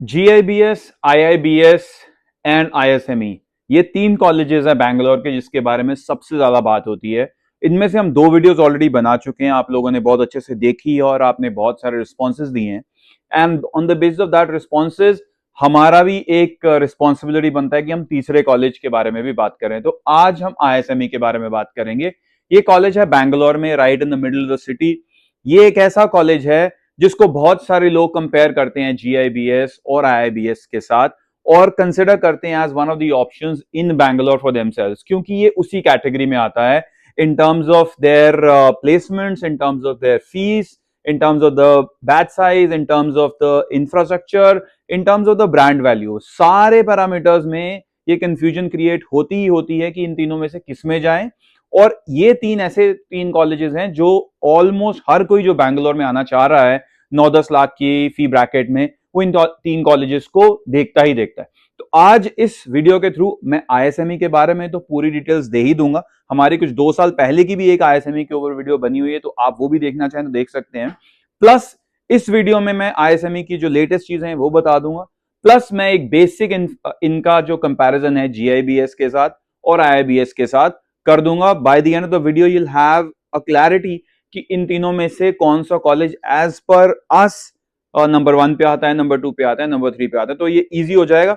GIBS, IIBS and ISME, ये तीन colleges हैं बैंगलोर के जिसके बारे में सबसे ज्यादा बात होती है। इनमें से हम 2 वीडियोस ऑलरेडी बना चुके हैं, आप लोगों ने बहुत अच्छे से देखी है और आपने बहुत सारे रिस्पॉन्सेज दिए हैं। And on the basis of that responses हमारा भी एक रिस्पॉन्सिबिलिटी बनता है कि हम तीसरे कॉलेज के बारे में भी बात करें। तो आज हम ISME के बारे में बात करेंगे। ये कॉलेज है बैंगलोर में, right in the middle of the city. ये एक ऐसा कॉलेज है जिसको बहुत सारे लोग कंपेयर करते हैं GIBS और IIBS के साथ और कंसिडर करते हैं as one of the options in Bangalore for themselves, क्योंकि ये उसी कैटेगरी में आता है in terms of their placements, in terms of their fees, in terms of the batch size, in terms of the infrastructure, in terms of the brand value। सारे parameters में ये confusion create होती ही होती है कि इन तीनों में से किस में जाएं। और ये ऐसे तीन कॉलेजेस हैं जो ऑलमोस्ट हर कोई जो बैंगलोर में आना चाह रहा है 9-10 लाख की फी ब्रैकेट में, वो इन तीन कॉलेजेस को देखता ही देखता है। तो आज इस वीडियो के थ्रू मैं ISME के बारे में तो पूरी डिटेल्स दे ही दूंगा। हमारी कुछ 2 साल पहले की भी एक ISME के ऊपर वीडियो बनी हुई है, तो आप वो भी देखना चाहें तो देख सकते हैं। प्लस इस वीडियो में मैं ISME की जो लेटेस्ट चीजें हैं वो बता दूंगा, प्लस मैं एक बेसिक इनका जो कंपैरिजन है GIBS के साथ और IIBS के साथ कर दूंगा। By the end of the video you will have a clarity कि इन तीनों में से कौन सा कॉलेज एज पर अस नंबर 1 पे आता है, नंबर 2 पे आता है, नंबर 3 पे आता है। तो ये इजी हो जाएगा।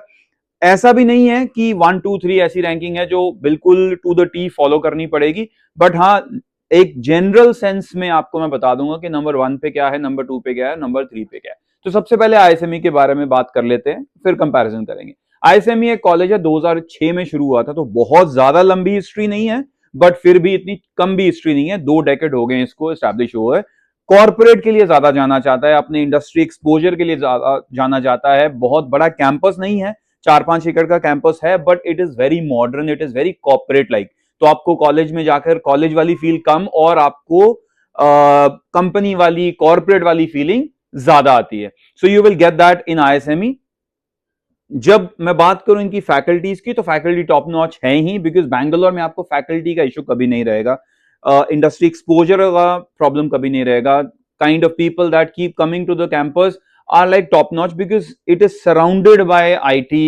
ऐसा भी नहीं है कि 1, 2, 3 ऐसी रैंकिंग है जो बिल्कुल टू द टी फॉलो करनी पड़ेगी, बट हाँ एक जनरल सेंस में आपको मैं बता दूंगा कि नंबर 1 पे क्या है, नंबर 2 पे क्या है, नंबर 3 पे क्या है। तो सबसे पहले ISME के बारे में बात कर लेते हैं, फिर कंपैरिजन करेंगे। ISME एक कॉलेज है, 2006 में शुरू हुआ था, तो बहुत ज्यादा लंबी हिस्ट्री नहीं है, बट फिर भी इतनी कम भी हिस्ट्री नहीं है। 2 डेकेड हो गए इसको एस्टैब्लिश हुआ है। कॉर्पोरेट के लिए ज्यादा जाना चाहता है, अपने इंडस्ट्री एक्सपोजर के लिए ज्यादा जाना जाता है। बहुत बड़ा कैंपस नहीं है, 4-5 एकड़ का कैंपस है, but it is very modern, it is very corporate like. तो आपको कॉलेज में जाकर कॉलेज वाली फील कम और आपको कंपनी वाली कॉर्पोरेट वाली फीलिंग ज्यादा आती है। So you will get that in ISME। जब मैं बात करूं इनकी फैकल्टीज की, तो फैकल्टी टॉप नॉच है ही, बिकॉज बैंगलोर में आपको फैकल्टी का इशू कभी नहीं रहेगा, इंडस्ट्री एक्सपोजर का प्रॉब्लम कभी नहीं रहेगा। Kind of people that keep coming to the campus are like top notch because it is surrounded by IT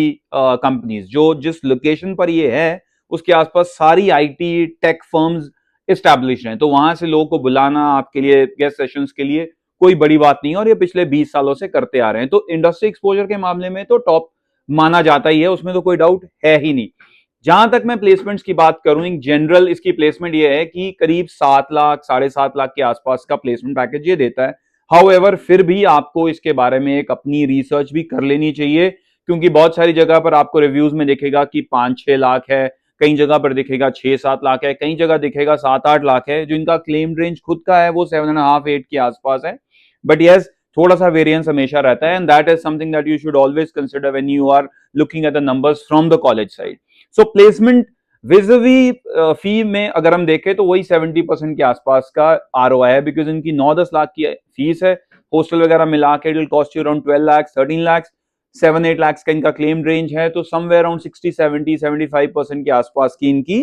companies। जो जिस लोकेशन पर ये है उसके आसपास सारी IT टेक फर्म्स एस्टैब्लिश्ड हैं, तो वहां से लोगों को बुलाना आपके लिए गेस्ट सेशंस के लिए कोई बड़ी बात नहीं है, और ये पिछले 20 सालों से करते आ रहे हैं। तो इंडस्ट्री एक्सपोजर के मामले में तो टॉप माना जाता ही है, उसमें तो कोई डाउट है ही नहीं। जहां तक मैं प्लेसमेंट्स की बात करूं, इन जनरल इसकी प्लेसमेंट ये है कि करीब 7 लाख 7.5 लाख के आसपास का प्लेसमेंट पैकेज ये देता है। हाउएवर फिर भी आपको इसके बारे में एक अपनी रिसर्च भी कर लेनी चाहिए, क्योंकि बहुत सारी जगह पर आपको रिव्यूज में दिखेगा कि 5-6 लाख है, कई जगह पर दिखेगा 6-7 लाख है, कई जगह दिखेगा 7-8 लाख है। जो इनका क्लेम रेंज खुद का है वो 7.5-8 के आसपास है, बट यस थोड़ा सा वेरिएंस हमेशा रहता है, and that is something that you should always consider when you are looking at the numbers from the college side. So placement vis a vis fee में अगर हम देखें तो वही 70% के आसपास का ROI है, बिकॉज इनकी 9-10 लाख की फीस है, हॉस्टल वगैरह मिला के it will cost you around 12 lakh 13 lakh, 7-8 lakh का इनका क्लेम रेंज है, तो समवेयर अराउंड 60-70-75% के आसपास की इनकी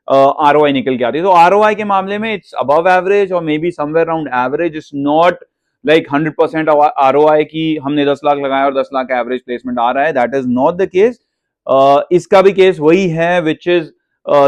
ROI निकल के आती है। तो ROI के मामले में इट्स अबव एवरेज और may be somewhere around average, it's not like 100% ROI की हमने 10 लाख लगाया और 10 लाख एवरेज प्लेसमेंट आ रहा है, that is not the case. इसका भी केस वही है which is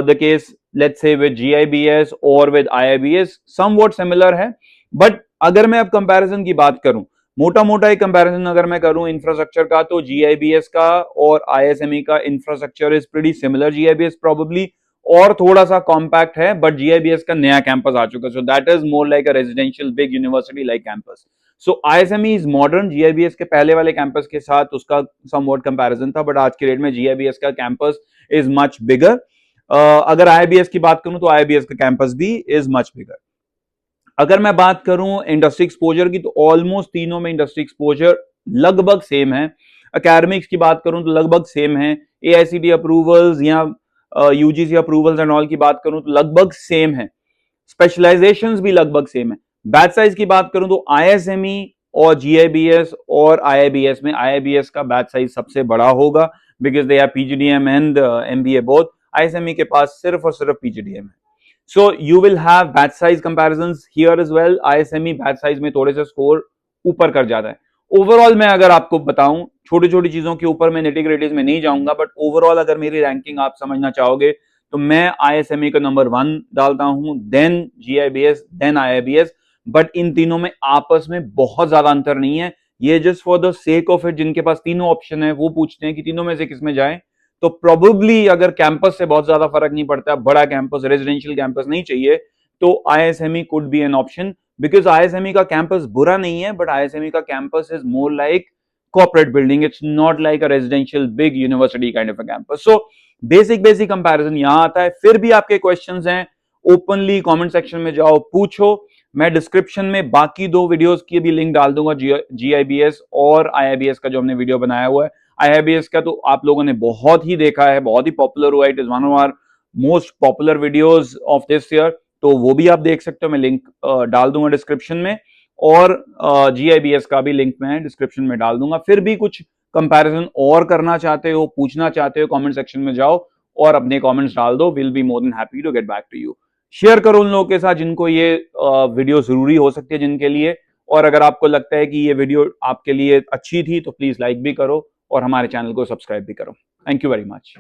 the case let's say with GIBS और with IIBS somewhat similar है। बट अगर मैं अब कंपैरिजन की बात करूं, मोटा मोटा एक कंपैरिजन अगर मैं करूं इंफ्रास्ट्रक्चर का, तो GIBS का और ISME का infrastructure is pretty similar. GIBS probably और थोड़ा सा कॉम्पैक्ट है, बट GIBS का नया कैंपस आ चुका है, so that is more like a residential big university like campus. So ISME is modern, GIBS के पहले वाले कैंपस के साथ उसका समवॉट कंपैरिजन था, बट आज के डेट में GIBS का कैंपस इज मच बिगर। अगर IIBS की बात करूं तो IIBS का कैंपस भी इज मच बिगर। अगर मैं बात करूं इंडस्ट्री एक्सपोजर की, तो ऑलमोस्ट तीनों में इंडस्ट्री एक्सपोजर लगभग सेम है। एकेडमिक्स की बात करूं तो लगभग सेम है। AICTE अप्रूवल्स या UGC अप्रूवल्स एंड ऑल की बात करूं तो लगभग सेम है। स्पेशलाइजेशंस भी लगभग सेम है। बैच साइज की बात करूं तो ISME और GIBS और IIBS में IIBS का बैच साइज सबसे बड़ा होगा, because they are PGDM and MBA both. ISME के पास सिर्फ और सिर्फ PGDM है। So you will have batch size comparisons here as well। ISME batch size में थोड़े से स्कोर ऊपर कर जाता है। ओवरऑल मैं अगर आपको बताऊं, छोटी छोटी चीजों के ऊपर मैं निटी-ग्रिटीज में नहीं जाऊंगा, बट ओवरऑल अगर मेरी रैंकिंग आप समझना चाहोगे तो मैं आईएसएमई का नंबर 1 डालता हूं, देन जीआईबीएस, देन आईआईबीएस। बट इन तीनों में आपस में बहुत ज्यादा अंतर नहीं है। ये just for the sake of it, जिनके पास तीनों ऑप्शन है वो पूछते हैं कि तीनों में से किस में जाएं, तो प्रोबेबली अगर कैंपस से बहुत ज्यादा फर्क नहीं पड़ता, बड़ा कैंपस, रेजिडेंशियल कैंपस नहीं चाहिए, तो ISME could be an option. Because ISME का कैंपस बुरा नहीं है, बट आईएसएमई का campus is more like corporate building. It's not like a residential big university kind of a campus. So basic comparison यहां आता है। फिर भी आपके क्वेश्चंस हैं, ओपनली कमेंट सेक्शन में जाओ, पूछो। मैं डिस्क्रिप्शन में बाकी 2 वीडियोस की भी लिंक डाल दूंगा, जीआईबीएस और आईआईबीएस का जो हमने वीडियो बनाया हुआ है। आईआईबीएस का तो आप लोगों ने बहुत ही देखा है, बहुत ही पॉपुलर हुआ है, it is one of our most popular videos of this year, तो वो भी आप देख सकते हो, मैं लिंक डाल दूंगा डिस्क्रिप्शन में, और जीआईबीएस का भी लिंक मैं डिस्क्रिप्शन में डाल दूंगा। फिर भी कुछ कंपैरिजन और करना चाहते हो, पूछना चाहते हो, कमेंट सेक्शन में जाओ और अपने कमेंट्स डाल दो। Will be more than happy to get back to you. Share करो उन लोगों के साथ जिनको ये वीडियो जरूरी हो सकती है, जिनके लिए। और अगर आपको लगता है कि ये वीडियो आपके लिए अच्छी थी तो प्लीज लाइक भी करो और हमारे चैनल को सब्सक्राइब भी करो। Thank you very much.